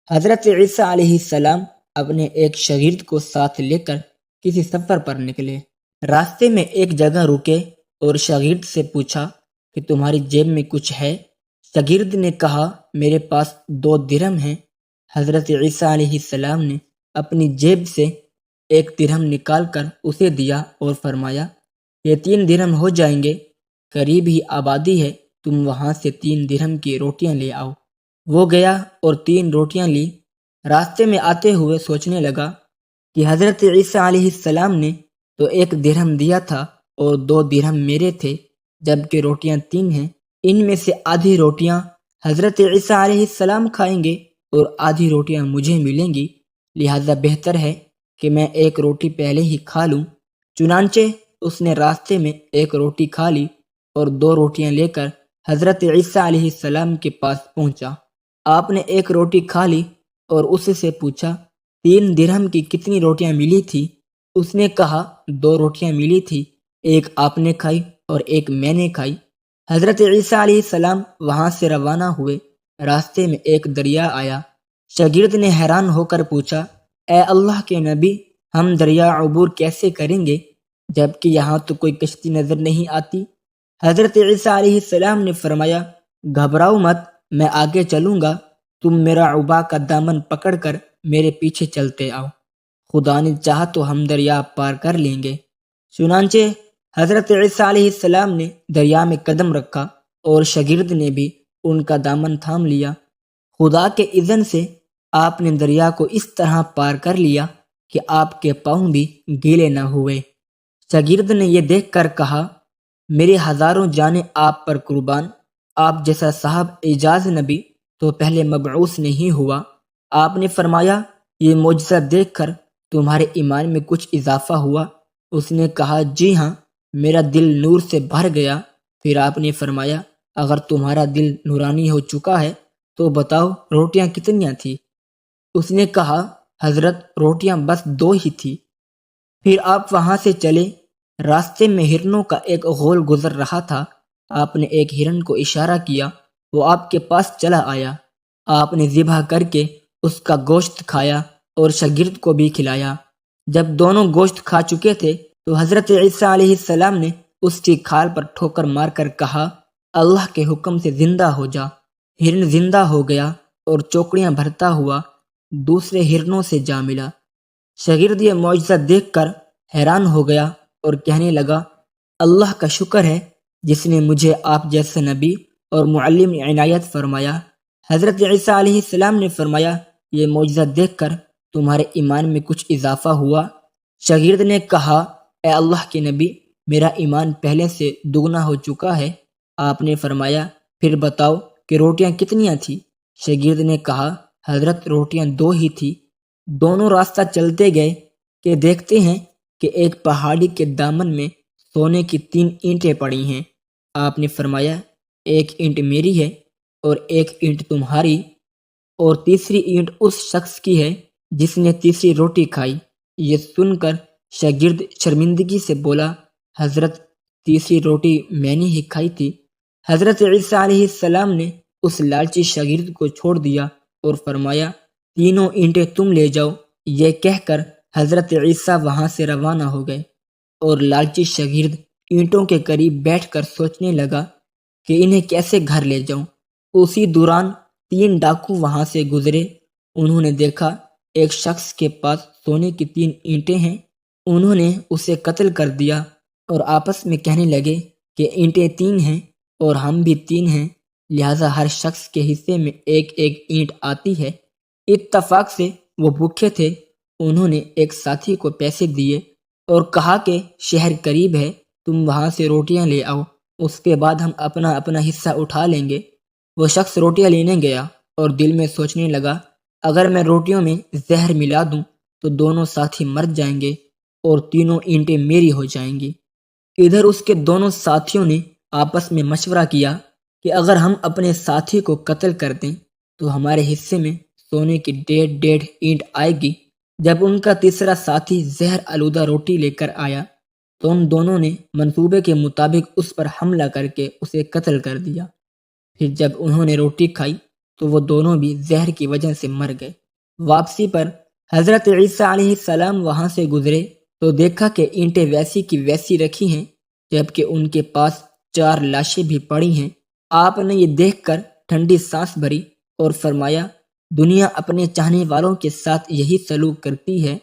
حضرت عیسیٰ علیہ السلام اپنے ایک شاگرد کو ساتھ لے کر کسی سفر پر نکلے۔ راستے میں ایک جگہ رکے اور شاگرد سے پوچھا کہ تمہاری جیب میں کچھ ہے؟ شاگرد نے کہا میرے پاس 2 درہم ہیں۔ حضرت عیسیٰ علیہ السلام نے اپنی جیب سے 1 درہم نکال کر اسے دیا اور فرمایا یہ 3 درہم ہو جائیں گے، قریب ہی آبادی ہے، تم وہاں سے 3 درہم کی روٹیاں لے آؤ۔ وہ گیا اور 3 روٹیاں لی۔ راستے میں آتے ہوئے سوچنے لگا کہ حضرت عیسیٰ علیہ السلام نے تو 1 درہم دیا تھا اور 2 درہم میرے تھے، جبکہ روٹیاں 3 ہیں۔ ان میں سے آدھی روٹیاں حضرت عیسیٰ علیہ السلام کھائیں گے اور آدھی روٹیاں مجھے ملیں گی، لہذا بہتر ہے کہ میں 1 روٹی پہلے ہی کھا لوں۔ چنانچہ اس نے راستے میں 1 روٹی کھا لی اور 2 روٹیاں لے کر حضرت عیسیٰ علیہ السلام کے پاس پہنچا۔ آپ نے 1 روٹی کھا لی اور اس سے پوچھا 3 درہم کی کتنی روٹیاں ملی تھی؟ اس نے کہا 2 روٹیاں ملی تھی، 1 آپ نے کھائی اور 1 میں نے کھائی۔ حضرت عیسیٰ علیہ السلام وہاں سے روانہ ہوئے۔ راستے میں ایک دریا آیا۔ شاگرد نے حیران ہو کر پوچھا اے اللہ کے نبی، ہم دریا عبور کیسے کریں گے جبکہ یہاں تو کوئی کشتی نظر نہیں آتی؟ حضرت عیسیٰ علیہ السلام نے فرمایا گھبراؤ مت، میں آگے چلوں گا، تم میرا عبا کا دامن پکڑ کر میرے پیچھے چلتے آؤ، خدا نے چاہا تو ہم دریا پار کر لیں گے۔ چنانچہ حضرت عیسیٰ علیہ السلام نے دریا میں قدم رکھا اور شاگرد نے بھی ان کا دامن تھام لیا۔ خدا کے اذن سے آپ نے دریا کو اس طرح پار کر لیا کہ آپ کے پاؤں بھی گیلے نہ ہوئے۔ شاگرد نے یہ دیکھ کر کہا میرے ہزاروں جانیں آپ پر قربان، آپ جیسا صاحب اعجاز نبی تو پہلے مبعوث نہیں ہوا۔ آپ نے فرمایا یہ معجزہ دیکھ کر تمہارے ایمان میں کچھ اضافہ ہوا؟ اس نے کہا جی ہاں، میرا دل نور سے بھر گیا۔ پھر آپ نے فرمایا اگر تمہارا دل نورانی ہو چکا ہے تو بتاؤ روٹیاں کتنیاں تھیں؟ اس نے کہا حضرت روٹیاں بس 2 ہی تھی۔ پھر آپ وہاں سے چلے۔ راستے میں ہرنوں کا ایک غول گزر رہا تھا۔ آپ نے ایک ہرن کو اشارہ کیا، وہ آپ کے پاس چلا آیا۔ آپ نے ذبح کر کے اس کا گوشت کھایا اور شاگرد کو بھی کھلایا۔ جب دونوں گوشت کھا چکے تھے تو حضرت عیسیٰ علیہ السلام نے اس کی کھال پر ٹھوکر مار کر کہا اللہ کے حکم سے زندہ ہو جا۔ ہرن زندہ ہو گیا اور چوکڑیاں بھرتا ہوا دوسرے ہرنوں سے جا ملا۔ شاگرد یہ معجزہ دیکھ کر حیران ہو گیا اور کہنے لگا اللہ کا شکر ہے جس نے مجھے آپ جیسے نبی اور معلم عنایت فرمایا۔ حضرت عیسیٰ علیہ السلام نے فرمایا یہ معجزہ دیکھ کر تمہارے ایمان میں کچھ اضافہ ہوا؟ شاگرد نے کہا اے اللہ کے نبی، میرا ایمان پہلے سے دگنا ہو چکا ہے۔ آپ نے فرمایا پھر بتاؤ کہ روٹیاں کتنیاں تھیں؟ شاگرد نے کہا حضرت روٹیاں 2 ہی تھیں۔ دونوں راستہ چلتے گئے کہ دیکھتے ہیں کہ ایک پہاڑی کے دامن میں سونے کی 3 اینٹیں پڑی ہیں۔ آپ نے فرمایا 1 اینٹ میری ہے اور 1 اینٹ تمہاری، اور تیسری اینٹ اس شخص کی ہے جس نے تیسری روٹی کھائی۔ یہ سن کر شاگرد شرمندگی سے بولا حضرت تیسری روٹی میں نے ہی کھائی تھی۔ حضرت عیسیٰ علیہ السلام نے اس لالچی شاگرد کو چھوڑ دیا اور فرمایا 3 اینٹیں تم لے جاؤ۔ یہ کہہ کر حضرت عیسیٰ وہاں سے روانہ ہو گئے اور لالچی شاگرد اینٹوں کے قریب بیٹھ کر سوچنے لگا کہ انہیں کیسے گھر لے جاؤں۔ اسی دوران 3 ڈاکو وہاں سے گزرے۔ انہوں نے دیکھا ایک شخص کے پاس سونے کی 3 اینٹیں ہیں۔ انہوں نے اسے قتل کر دیا اور آپس میں کہنے لگے کہ اینٹیں 3 ہیں اور ہم بھی 3 ہیں، لہذا ہر شخص کے حصے میں 1 اینٹ آتی ہے۔ اتفاق سے وہ بھوکے تھے۔ انہوں نے ایک ساتھی کو پیسے دیے اور کہا کہ شہر قریب ہے، تم وہاں سے روٹیاں لے آؤ، اس کے بعد ہم اپنا اپنا حصہ اٹھا لیں گے۔ وہ شخص روٹیاں لینے گیا اور دل میں سوچنے لگا اگر میں روٹیوں میں زہر ملا دوں تو دونوں ساتھی مر جائیں گے اور 3 اینٹیں میری ہو جائیں گی۔ ادھر اس کے دونوں ساتھیوں نے آپس میں مشورہ کیا کہ اگر ہم اپنے ساتھی کو قتل کر دیں تو ہمارے حصے میں سونے کی 1.5 اینٹ آئے گی۔ جب ان کا تیسرا ساتھی زہر آلودہ روٹی لے کر آیا تو ان دونوں نے منصوبے کے مطابق اس پر حملہ کر کے اسے قتل کر دیا۔ پھر جب انہوں نے روٹی کھائی تو وہ دونوں بھی زہر کی وجہ سے مر گئے۔ واپسی پر حضرت عیسیٰ علیہ السلام وہاں سے گزرے تو دیکھا کہ اینٹیں ویسی کی ویسی رکھی ہیں، جبکہ ان کے پاس 4 لاشیں بھی پڑی ہیں۔ آپ نے یہ دیکھ کر ٹھنڈی سانس بھری اور فرمایا، دنیا اپنے چاہنے والوں کے ساتھ یہی سلوک کرتی ہے۔